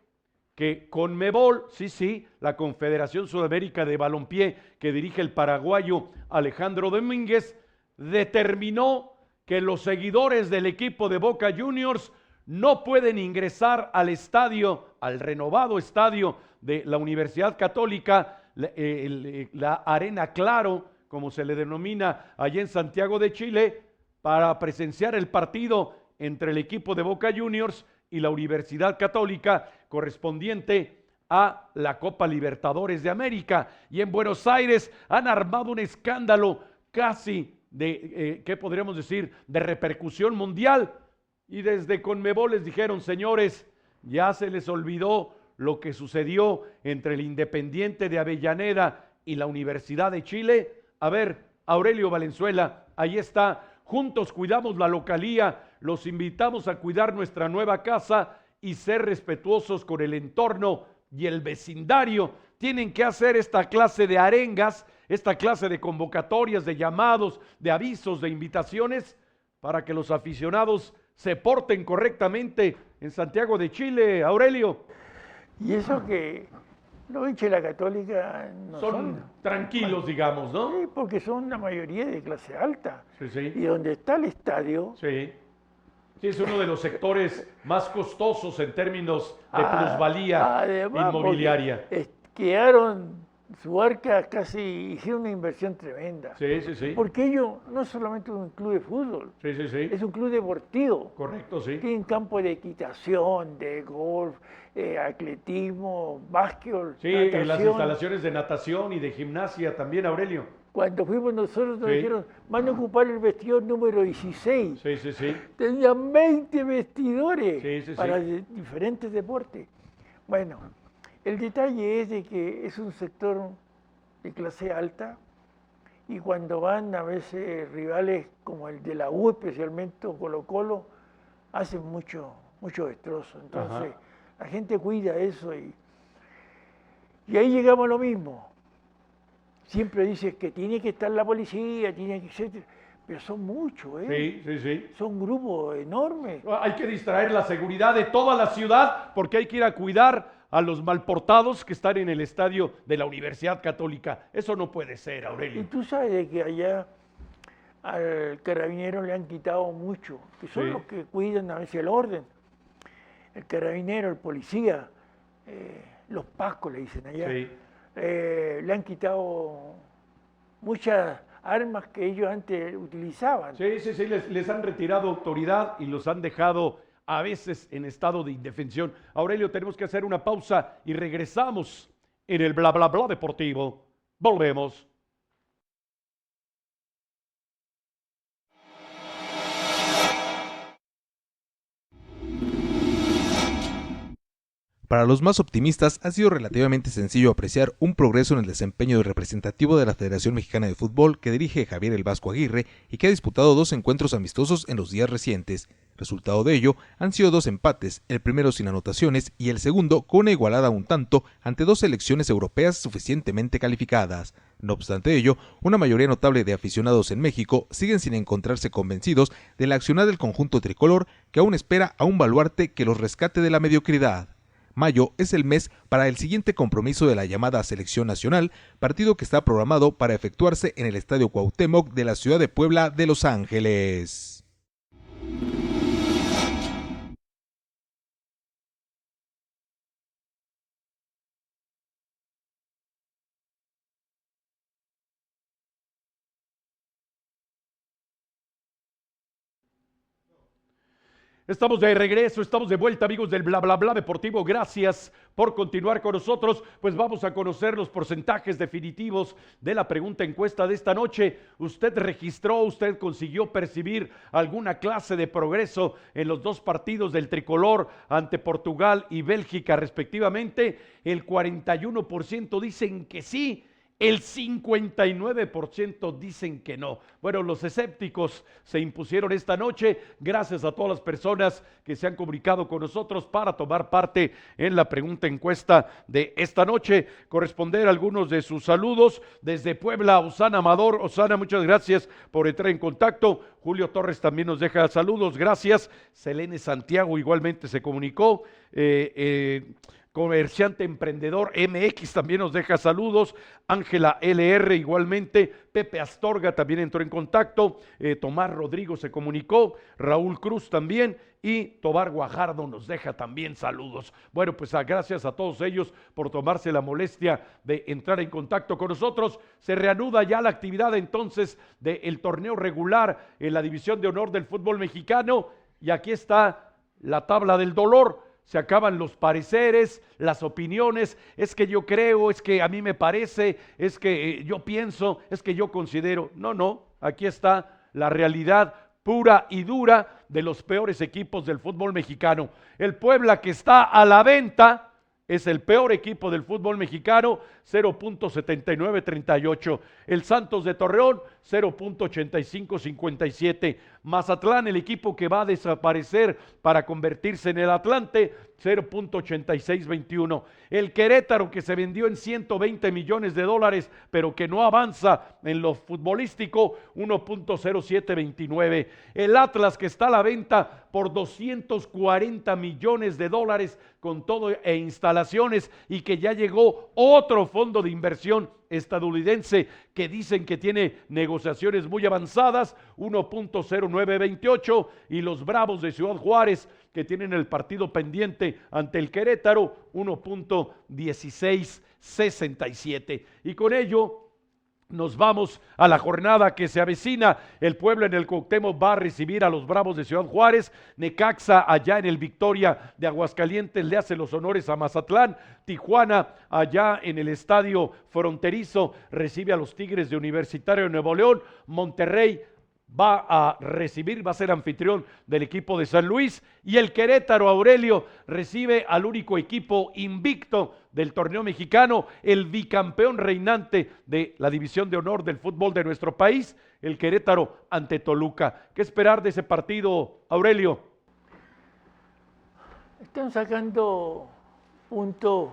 que Conmebol, la Confederación Sudamérica de Balompié, que dirige el paraguayo Alejandro Domínguez, determinó que los seguidores del equipo de Boca Juniors no pueden ingresar al estadio, al renovado estadio de la Universidad Católica, la Arena Claro, como se le denomina allá en Santiago de Chile, para presenciar el partido entre el equipo de Boca Juniors y la Universidad Católica correspondiente a la Copa Libertadores de América. Y en Buenos Aires han armado un escándalo casi de, ¿qué podríamos decir?, de repercusión mundial. Y desde Conmebol les dijeron, señores, ya se les olvidó lo que sucedió entre el Independiente de Avellaneda y la Universidad de Chile. A ver, Aurelio Valenzuela, ahí está. Juntos cuidamos la localía, los invitamos a cuidar nuestra nueva casa y ser respetuosos con el entorno y el vecindario. Tienen que hacer esta clase de arengas, esta clase de convocatorias, de llamados, de avisos, de invitaciones, para que los aficionados se porten correctamente en Santiago de Chile, Aurelio. Y eso que los hinchas de la Católica no son tranquilos, digamos, ¿no? Sí, porque son la mayoría de clase alta. Sí, sí. Y donde está el estadio... Sí. Sí, es uno de los sectores más costosos en términos de plusvalía además, inmobiliaria. Quedaron, su arca casi hicieron una inversión tremenda. Sí, sí, sí. Porque ellos no es solamente un club de fútbol, Sí, sí, sí. es un club deportivo. Correcto, sí. Tienen campo de equitación, de golf, atletismo, básquetbol, Sí, en las instalaciones de natación y de gimnasia también, Aurelio. Cuando fuimos nosotros nos Sí. dijeron, van a ocupar el vestidor número 16. Sí, sí, sí. Tenían 20 vestidores Sí, sí, para sí. diferentes deportes. Bueno, el detalle es de que es un sector de clase alta y cuando van a veces rivales como el de la U especialmente o Colo-Colo, hacen mucho destrozo. Entonces la gente cuida eso y ahí llegamos a lo mismo. Siempre dice que tiene que estar la policía, tiene que ser, pero son muchos, ¿eh? Sí, sí, sí. Son grupos enormes. Hay que distraer la seguridad de toda la ciudad porque hay que ir a cuidar a los malportados que están en el estadio de la Universidad Católica. Eso no puede ser, Y Aurelio. tú sabes de que allá al carabinero le han quitado mucho, que son Sí. los que cuidan a veces el orden. El carabinero, el policía, los pacos le dicen allá. Sí. Le han quitado muchas armas que ellos antes utilizaban. Sí, sí, sí, les han retirado autoridad y los han dejado a veces en estado de indefensión. Aurelio, tenemos que hacer una pausa y regresamos en el bla bla bla deportivo. Volvemos. Para los más optimistas, ha sido relativamente sencillo apreciar un progreso en el desempeño representativo de la Federación Mexicana de Fútbol que dirige Javier El Vasco Aguirre y que ha disputado 2 encuentros amistosos en los días recientes. Resultado de ello han sido 2 empates, el primero sin anotaciones y el segundo con una igualada un tanto ante 2 selecciones europeas suficientemente calificadas. No obstante ello, una mayoría notable de aficionados en México siguen sin encontrarse convencidos de la accionar del conjunto tricolor, que aún espera a un baluarte que los rescate de la mediocridad. Mayo es el mes para el siguiente compromiso de la llamada Selección Nacional, partido que está programado para efectuarse en el Estadio Cuauhtémoc de la ciudad de Puebla de Los Ángeles. Estamos de regreso, estamos de vuelta, amigos del Bla Bla Bla Deportivo. Gracias por continuar con nosotros. Pues vamos a conocer los porcentajes definitivos de la pregunta encuesta de esta noche. ¿Usted registró, usted consiguió percibir alguna clase de progreso en los 2 partidos del tricolor ante Portugal y Bélgica respectivamente? El 41% dicen que sí. El 59% dicen que no. Bueno, los escépticos se impusieron esta noche. Gracias a todas las personas que se han comunicado con nosotros para tomar parte en la pregunta encuesta de esta noche. Corresponder a algunos de sus saludos. Desde Puebla, Osana Amador. Osana, muchas gracias por entrar en contacto. Julio Torres también nos deja saludos. Gracias. Selene Santiago igualmente se comunicó. Comerciante Emprendedor MX también nos deja saludos. Ángela LR igualmente. Pepe Astorga también entró en contacto. Tomás Rodrigo se comunicó. Raúl Cruz también. Y Tobar Guajardo nos deja también saludos. Bueno, pues gracias a todos ellos por tomarse la molestia de entrar en contacto con nosotros. Se reanuda ya la actividad entonces del torneo regular en la División de Honor del fútbol mexicano. Y aquí está la tabla del dolor. Se acaban los pareceres, las opiniones, es que yo creo, es que a mí me parece, es que yo pienso, es que yo considero. No, aquí está la realidad pura y dura de los peores equipos del fútbol mexicano. El Puebla, que está a la venta, es el peor equipo del fútbol mexicano, 0.7938. El Santos de Torreón, 0.8557. Mazatlán, el equipo que va a desaparecer para convertirse en el Atlante, 0.8621. El Querétaro, que se vendió en $120 millones, pero que no avanza en lo futbolístico, 1.0729. El Atlas, que está a la venta por $240 millones con todo e instalaciones, y que ya llegó otro fondo de inversión estadounidense que dicen que tiene negociaciones muy avanzadas, 1.0928. Y los Bravos de Ciudad Juárez, que tienen el partido pendiente ante el Querétaro, 1.1667. Y con ello nos vamos a la jornada que se avecina. El Puebla en el Cuauhtémoc va a recibir a los Bravos de Ciudad Juárez. Necaxa allá en el Victoria de Aguascalientes le hace los honores a Mazatlán. Tijuana allá en el Estadio Fronterizo recibe a los Tigres de Universitario de Nuevo León. Monterrey va a ser anfitrión del equipo de San Luis, y el Querétaro, Aurelio, recibe al único equipo invicto del torneo mexicano, el bicampeón reinante de la División de Honor del fútbol de nuestro país, el Querétaro ante Toluca. ¿Qué esperar de ese partido, Aurelio? Están sacando puntos,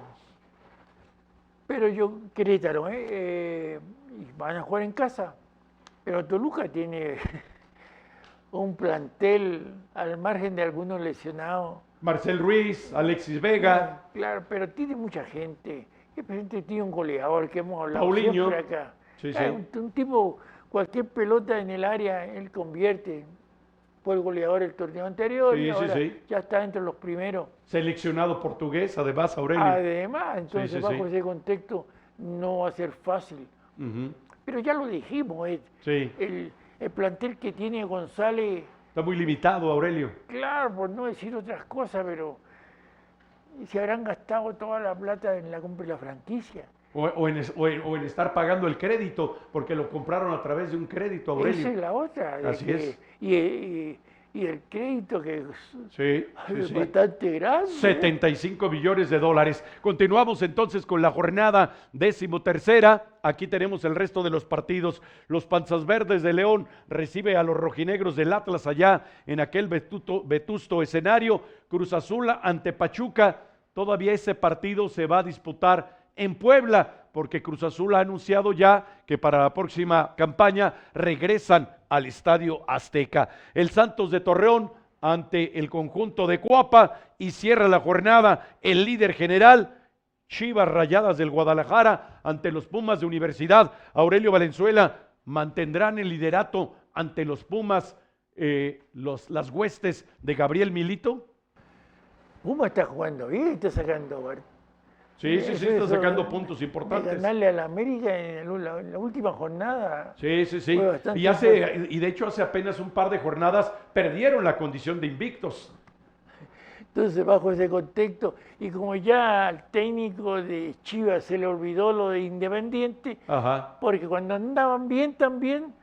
pero Querétaro, van a jugar en casa. Pero Toluca tiene un plantel al margen de algunos lesionados. Marcel Ruiz, Alexis Vega. Claro, pero tiene mucha gente. Tiene un goleador que hemos hablado Paulinho. siempre acá. Sí. Un tipo, cualquier pelota en el área, él convierte. Fue el goleador del torneo anterior y ahora ya está entre los primeros. Seleccionado portugués, además, Aurelio. Además, entonces bajo ese contexto no va a ser fácil. Pero ya lo dijimos, el plantel que tiene González... Está muy limitado, Aurelio. Claro, por no decir otras cosas, pero se habrán gastado toda la plata en la compra de la franquicia. O en estar pagando el crédito, porque lo compraron a través de un crédito, Aurelio. Esa es la otra. Así es. Y el crédito que es bastante grande. 75 millones de dólares. Continuamos entonces con la jornada 13ª. Aquí tenemos el resto de los partidos. Los Panzas Verdes de León recibe a los rojinegros del Atlas allá en aquel vetusto escenario. Cruz Azul ante Pachuca. Todavía ese partido se va a disputar en Puebla, porque Cruz Azul ha anunciado ya que para la próxima campaña regresan al Estadio Azteca. El Santos de Torreón ante el conjunto de Coapa, y cierra la jornada el líder general, Chivas Rayadas del Guadalajara ante los Pumas de Universidad. Aurelio Valenzuela, ¿mantendrán el liderato ante los Pumas las huestes de Gabriel Milito? Puma está jugando bien, está sacando... Sí, está sacando puntos importantes. Ganarle a la América en la última jornada. Sí. Y de hecho hace apenas un par de jornadas perdieron la condición de invictos. Entonces, bajo ese contexto, y como ya al técnico de Chivas se le olvidó lo de Independiente, porque cuando andaban bien también,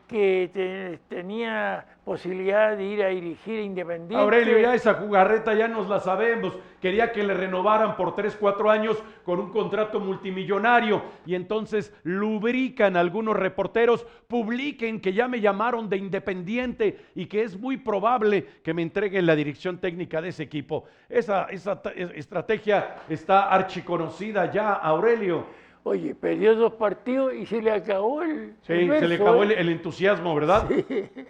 que tenía posibilidad de ir a dirigir a Independiente. Aurelio, ya esa jugarreta ya nos la sabemos. Quería que le renovaran por 3-4 años con un contrato multimillonario, y entonces lubrican algunos reporteros, publiquen que ya me llamaron de Independiente y que es muy probable que me entreguen la dirección técnica de ese equipo. Esa estrategia está archiconocida ya, Aurelio. Oye, perdió 2 partidos y se le acabó el Sí, el se le verso, acabó ¿eh? el entusiasmo, ¿verdad?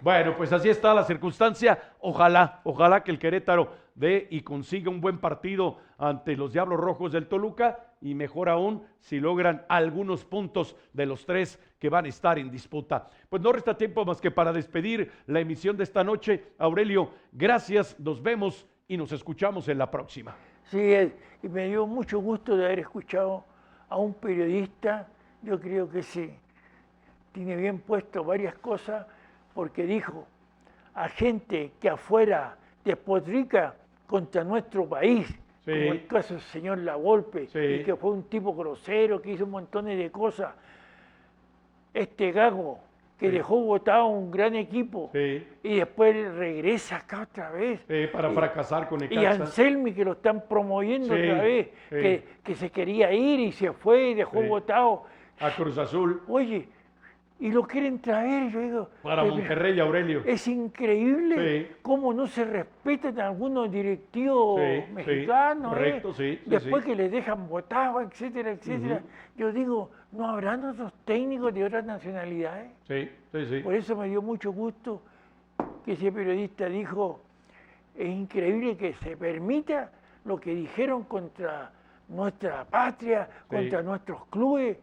Bueno, pues así está la circunstancia. Ojalá que el Querétaro dé y consiga un buen partido ante los Diablos Rojos del Toluca y mejor aún si logran algunos puntos de los 3 que van a estar en disputa. Pues no resta tiempo más que para despedir la emisión de esta noche. Aurelio, gracias, nos vemos y nos escuchamos en la próxima. Sí, y me dio mucho gusto de haber escuchado a un periodista. Yo creo que sí, tiene bien puesto varias cosas, porque dijo a gente que afuera despotrica contra nuestro país, Sí. como el caso del señor Lavolpe, Sí. y que fue un tipo grosero, que hizo un montón de cosas. Este Gago, que Sí. dejó votado un gran equipo, Sí, y después regresa acá otra vez. para fracasar con Y Necaxa. Anselmi, que lo están promoviendo Sí, otra vez, sí. que se quería ir y se fue y dejó Sí. votado. A Cruz Azul, Oye, y lo quieren traer, yo digo. para pero Monterrey, Aurelio. Es increíble Sí. cómo no se respetan algunos directivos Sí, sí, mexicanos. correcto, sí, sí, Después sí. que les dejan votados, etcétera, etcétera. Ujú. Yo digo, ¿no habrán otros técnicos de otras nacionalidades? Sí, sí, sí. Por eso me dio mucho gusto que ese periodista dijo, es increíble que se permita lo que dijeron contra nuestra patria, Sí. contra nuestros clubes,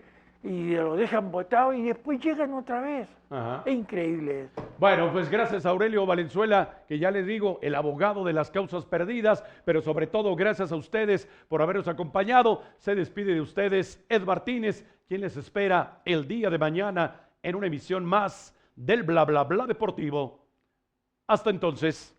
y lo dejan votado y después llegan otra vez. Ajá. Es increíble eso. Bueno, pues gracias a Aurelio Valenzuela, que ya les digo, el abogado de las causas perdidas, pero sobre todo gracias a ustedes por habernos acompañado. Se despide de ustedes Ed Martínez, quien les espera el día de mañana en una emisión más del Bla Bla Bla Deportivo. Hasta entonces.